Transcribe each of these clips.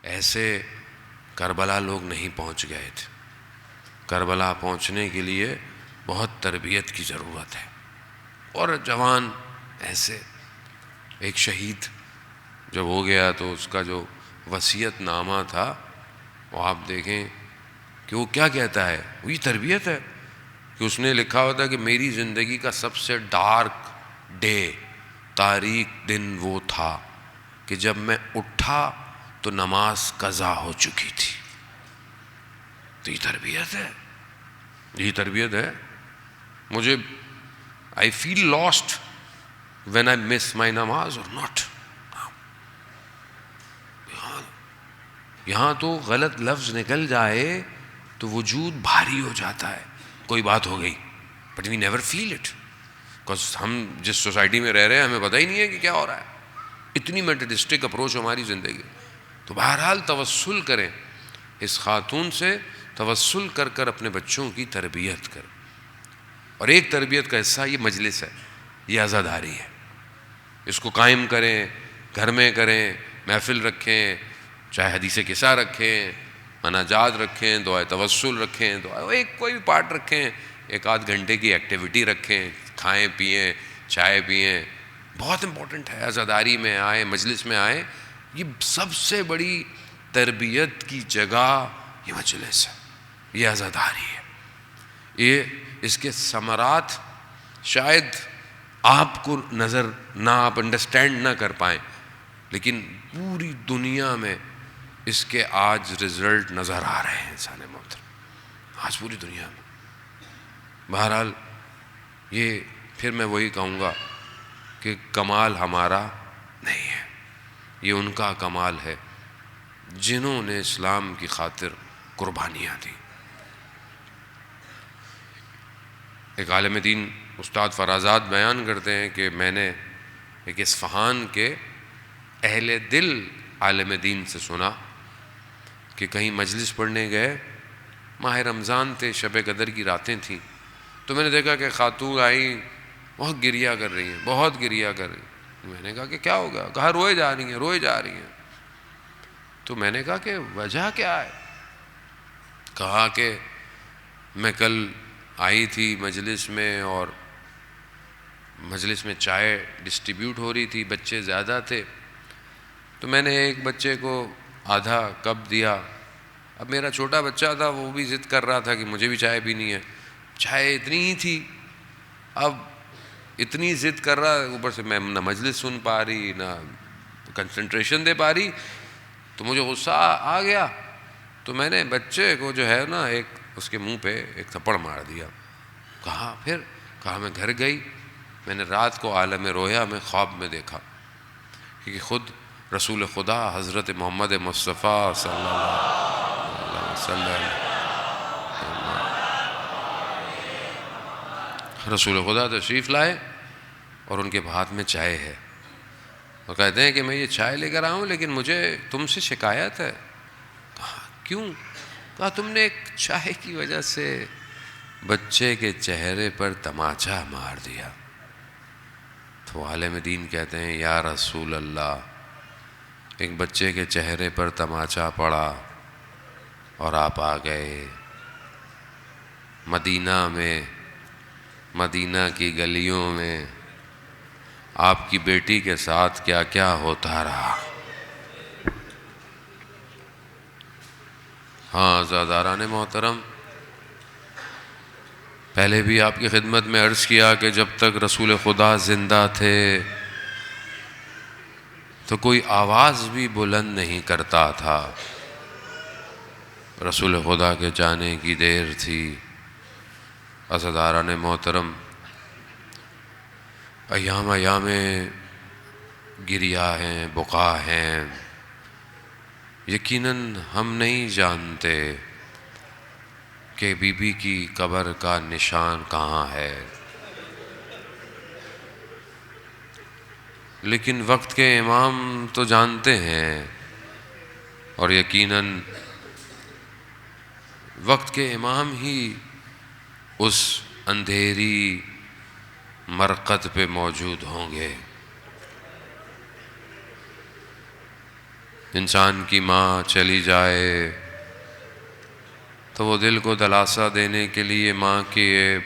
ایسے کربلا لوگ نہیں پہنچ گئے تھے. کربلا پہنچنے کے لیے بہت تربیت کی ضرورت ہے. اور جوان ایسے ایک شہید جب ہو گیا تو اس کا جو وصیت نامہ تھا وہ آپ دیکھیں کہ وہ کیا کہتا ہے. وہی تربیت ہے کہ اس نے لکھا ہوتا ہے کہ میری زندگی کا سب سے ڈارک ڈے، تاریک دن وہ تھا کہ جب میں اٹھا تو نماز قضا ہو چکی تھی. تو یہ تربیت ہے، یہ تربیت ہے. مجھے آئی فیل لاسٹ وین آئی مس مائی نماز اور ناٹ. یہاں تو غلط لفظ نکل جائے تو وجود بھاری ہو جاتا ہے، کوئی بات ہو گئی، but we never feel it because ہم جس سوسائٹی میں رہ رہے ہیں ہمیں پتہ ہی نہیں ہے کہ کیا ہو رہا ہے. اتنی میٹرسٹک اپروچ ہماری زندگی. تو بہرحال توسل کریں اس خاتون سے، توسل کر کر اپنے بچوں کی تربیت کریں. اور ایک تربیت کا حصہ یہ مجلس ہے، یہ عزاداری ہے. اس کو قائم کریں، گھر میں کریں، محفل رکھیں، چاہے حدیث قصہ رکھیں، مناجات رکھیں، دعائے توسل رکھیں، ایک کوئی بھی پارٹ رکھیں، ایک آدھ گھنٹے کی ایکٹیویٹی رکھیں، کھائیں پئیں، چائے پئیں. بہت امپورٹنٹ ہے. عزاداری میں آئیں، مجلس میں آئیں. یہ سب سے بڑی تربیت کی جگہ یہ مجلس ہے، یہ عزاداری ہے. یہ اس کے ثمرات شاید آپ کو نظر نہ، آپ انڈرسٹینڈ نہ کر پائیں، لیکن پوری دنیا میں اس کے آج رزلٹ نظر آ رہے ہیں. انسان محترم آج پوری دنیا میں. بہرحال یہ پھر میں وہی کہوں گا کہ کمال ہمارا نہیں ہے، یہ ان کا کمال ہے جنہوں نے اسلام کی خاطر قربانیاں دیں. ایک عالم دین استاد فرازاد بیان کرتے ہیں کہ میں نے ایک اصفہان کے اہل دل عالم دین سے سنا کہ کہیں مجلس پڑھنے گئے، ماہ رمضان تھے، شب قدر کی راتیں تھیں. تو میں نے دیکھا کہ خاتون آئی، بہت گریہ کر رہی ہیں، بہت گریہ کر رہی ہیں. میں نے کہا کہ کیا ہوگا؟ کہا روئے جا رہی ہیں، روئے جا رہی ہیں. تو میں نے کہا کہ وجہ کیا ہے؟ کہا کہ میں کل آئی تھی مجلس میں اور مجلس میں چائے ڈسٹریبیوٹ ہو رہی تھی، بچے زیادہ تھے، تو میں نے ایک بچے کو آدھا کپ دیا. اب میرا چھوٹا بچہ تھا، وہ بھی ضد کر رہا تھا کہ مجھے بھی چائے پینی ہے. چائے اتنی ہی تھی، اب اتنی ضد کر رہا، اوپر سے میں نہ مجلس سن پا رہی نہ کنسنٹریشن دے پا رہی. تو مجھے غصہ آ گیا. تو میں نے بچے کو جو ہے نا ایک اس کے منہ پہ ایک تھپڑ مار دیا. کہا پھر؟ کہا میں گھر گئی، میں نے رات کو عالم رویا میں خواب میں دیکھا کہ خود رسول خدا حضرت محمد مصطفیٰ صلی اللہ علیہ وسلم، رسول خدا تشریف لائے اور ان کے ہاتھ میں چائے ہے. اور کہتے ہیں کہ میں یہ چائے لے کر آؤں لیکن مجھے تم سے شکایت ہے. کہا کیوں؟ کہا تم نے ایک چائے کی وجہ سے بچے کے چہرے پر تماچا مار دیا. تو عالم دین کہتے ہیں یا رسول اللہ، ایک بچے کے چہرے پر تماچا پڑا اور آپ آ گئے مدینہ میں، مدینہ کی گلیوں میں آپ کی بیٹی کے ساتھ کیا کیا ہوتا رہا. ہاں عزاداران محترم، پہلے بھی آپ کی خدمت میں عرض کیا کہ جب تک رسول خدا زندہ تھے تو کوئی آواز بھی بلند نہیں کرتا تھا. رسول خدا کے جانے کی دیر تھی. عزاداران محترم، ایام گریہ ہیں، بقا ہیں. یقیناً ہم نہیں جانتے کہ بی بی کی قبر کا نشان کہاں ہے، لیکن وقت کے امام تو جانتے ہیں. اور یقیناً وقت کے امام ہی اس اندھیری مرقد پہ موجود ہوں گے. انسان کی ماں چلی جائے تو وہ دل کو دلاسا دینے کے لیے ماں کی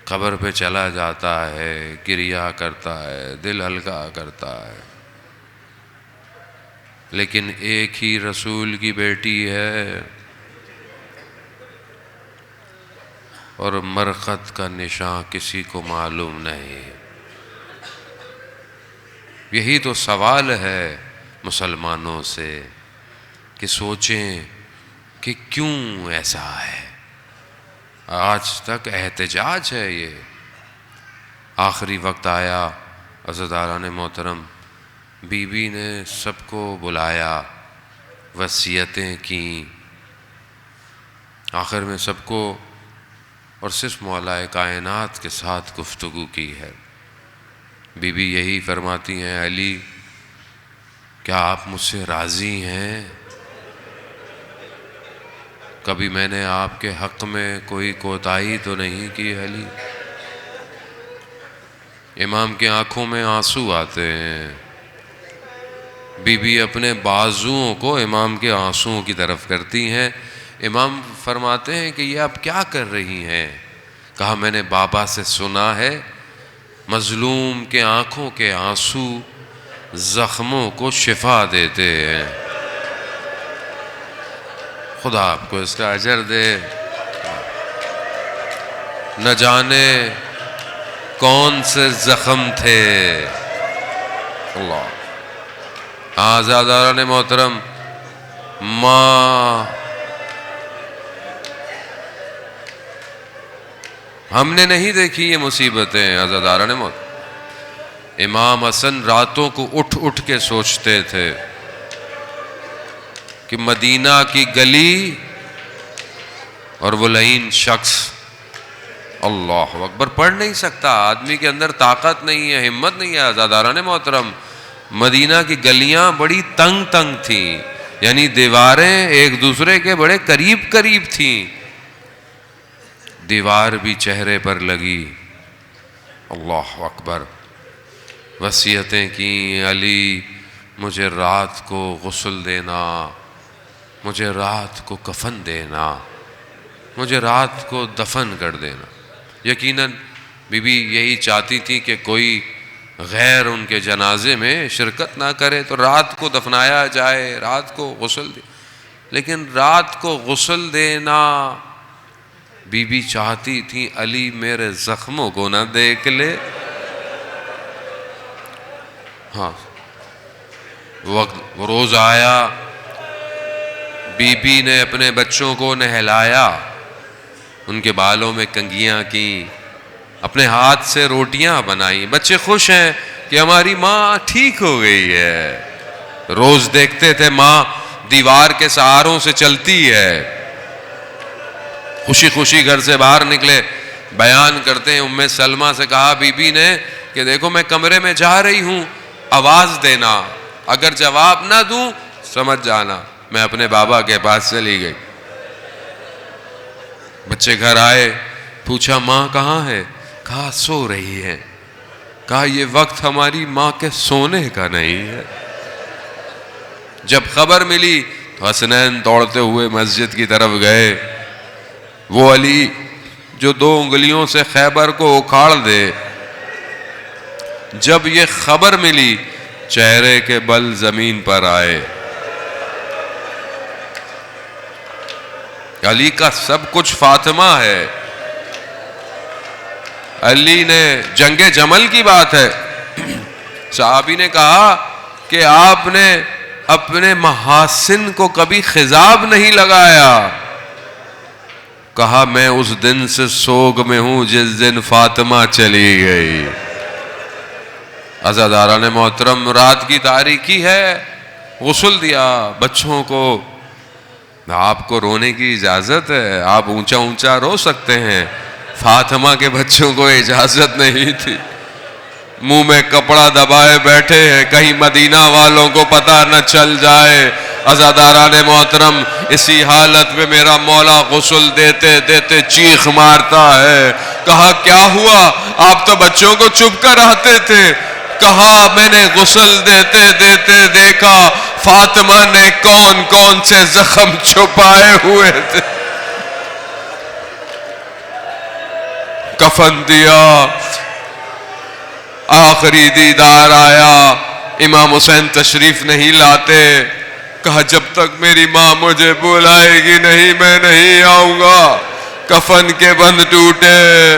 قبر پہ چلا جاتا ہے، گریہ کرتا ہے، دل ہلکا کرتا ہے. لیکن ایک ہی رسول کی بیٹی ہے اور مرقد کا نشان کسی کو معلوم نہیں. یہی تو سوال ہے مسلمانوں سے کہ سوچیں کہ کیوں ایسا ہے. آج تک احتجاج ہے. یہ آخری وقت آیا، عزیزان محترم، بی بی نے سب کو بلایا، وصیتیں کیں، آخر میں سب کو اور صرف مولا کائنات کے ساتھ گفتگو کی ہے. بی بی یہی فرماتی ہیں، علی کیا آپ مجھ سے راضی ہیں؟ کبھی میں نے آپ کے حق میں کوئی کوتاہی تو نہیں کی علی؟ امام کی آنکھوں میں آنسو آتے ہیں. بی بی اپنے بازوؤں کو امام کے آنسوؤں کی طرف کرتی ہیں. امام فرماتے ہیں کہ یہ آپ کیا کر رہی ہیں؟ کہا میں نے بابا سے سنا ہے مظلوم کے آنکھوں کے آنسو زخموں کو شفا دیتے ہیں. خدا آپ کو اس کا اجر دے. نہ جانے کون سے زخم تھے. اللہ. آزاداران محترم، ماں ہم نے نہیں دیکھی یہ مصیبتیں. عزاداران محترم، امام حسن راتوں کو اٹھ اٹھ کے سوچتے تھے کہ مدینہ کی گلی اور وہ لعین شخص، اللہ اکبر، پڑھ نہیں سکتا. آدمی کے اندر طاقت نہیں ہے، ہمت نہیں ہے. عزاداران محترم، مدینہ کی گلیاں بڑی تنگ تنگ تھیں، یعنی دیواریں ایک دوسرے کے بڑے قریب قریب تھیں. دیوار بھی چہرے پر لگی. اللہ اکبر. وصیتیں کیں، علی مجھے رات کو غسل دینا، مجھے رات کو کفن دینا، مجھے رات کو دفن کر دینا. یقیناً بی بی یہی چاہتی تھی کہ کوئی غیر ان کے جنازے میں شرکت نہ کرے تو رات کو دفنایا جائے، رات کو غسل دے. لیکن رات کو غسل دینا بی بی چاہتی تھی علی میرے زخموں کو نہ دیکھ لے. ہاں، وقت روز آیا، بی بی نے اپنے بچوں کو نہلایا، ان کے بالوں میں کنگھیاں کیں، اپنے ہاتھ سے روٹیاں بنائیں. بچے خوش ہیں کہ ہماری ماں ٹھیک ہو گئی ہے. روز دیکھتے تھے ماں دیوار کے سہاروں سے چلتی ہے. خوشی خوشی گھر سے باہر نکلے. بیان کرتے ہیں ام سلمہ سے کہا بی بی نے کہ دیکھو میں کمرے میں جا رہی ہوں، آواز دینا، اگر جواب نہ دوں سمجھ جانا میں اپنے بابا کے پاس چلی گئی. بچے گھر آئے، پوچھا ماں کہاں ہے؟ کہا سو رہی ہے. کہا یہ وقت ہماری ماں کے سونے کا نہیں ہے. جب خبر ملی تو حسنین دوڑتے ہوئے مسجد کی طرف گئے. وہ علی جو 2 انگلیوں سے خیبر کو اکھاڑ دے، جب یہ خبر ملی چہرے کے بل زمین پر آئے. علی کا سب کچھ فاطمہ ہے. علی نے جنگ جمل کی بات ہے، صحابی نے کہا کہ آپ نے اپنے محاسن کو کبھی خضاب نہیں لگایا. کہا میں اس دن سے سوگ میں ہوں جس دن فاطمہ چلی گئی. عزاداران محترم، رات کی تاریکی ہے، غسل دیا بچوں کو. آپ کو رونے کی اجازت ہے، آپ اونچا اونچا رو سکتے ہیں. فاطمہ کے بچوں کو اجازت نہیں تھی، منہ میں کپڑا دبائے بیٹھے ہیں کہیں مدینہ والوں کو پتہ نہ چل جائے. عزاداران محترم، اسی حالت میں میرا مولا غسل دیتے دیتے چیخ مارتا ہے. کہا کیا ہوا؟ آپ تو بچوں کو چپ کر آتے تھے. کہا میں نے غسل دیتے دیتے دیکھا فاطمہ نے کون کون سے زخم چھپائے ہوئے تھے. کفن دیا، آخری دیدار آیا، امام حسین تشریف نہیں لاتے. کہا جب تک میری ماں مجھے بلائے گی نہیں میں نہیں آؤں گا. کفن کے بند ٹوٹے،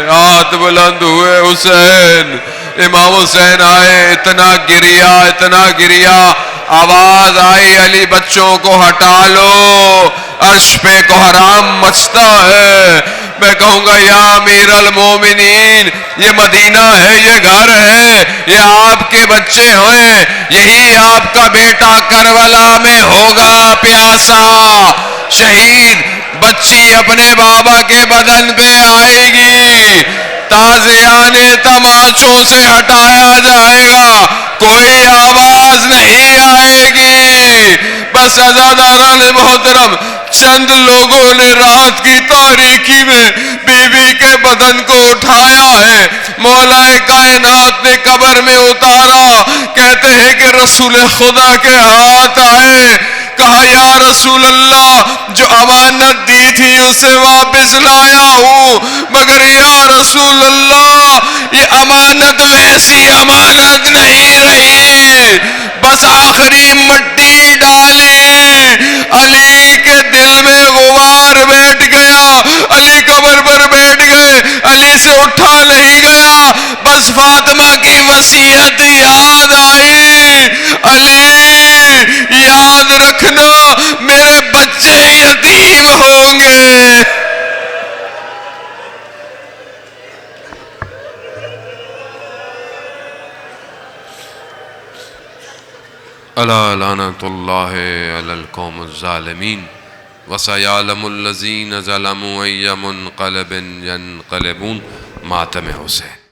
ہاتھ بلند ہوئے، حسین. امام حسین آئے، اتنا گریا، آواز آئی علی بچوں کو ہٹا لو، عرش پہ کو حرام مچتا ہے. میں کہوں گا یا امیر المومنین، یہ مدینہ ہے، یہ گھر ہے، یہ آپ کے بچے ہیں، یہی آپ کا بیٹا کربلا میں ہوگا پیاسا شہید. بچی اپنے بابا کے بدن پہ آئے گی، تازیان تماچوں سے ہٹایا جائے گا، کوئی آواز نہیں آئے گی. بس عزاداران محترم، چند لوگوں نے رات کی تاریکی میں بیوی کے بدن کو اٹھایا ہے، مولا کائنات نے قبر میں اتارا. کہتے ہیں کہ رسول خدا کے ہاتھ آئے، کہا یا رسول اللہ جو امانت دی تھی اسے واپس لایا ہوں، مگر یا رسول اللہ یہ امانت ویسی امانت نہیں رہی. بس آخری مٹی ڈالی، علی کے دل میں غبار بیٹھ گیا، علی قبر پر بیٹھ گئے، علی سے اٹھا نہیں گیا. بس فاطمہ کی وصیت یاد آئی، علی یاد رکھنا میرے بچے یتیم ہوں گے. الا لعنۃ اللہ علی القوم الظالمین وسیعلم الذین ظلموا ای منقلب ینقلبون. ماتم حسین.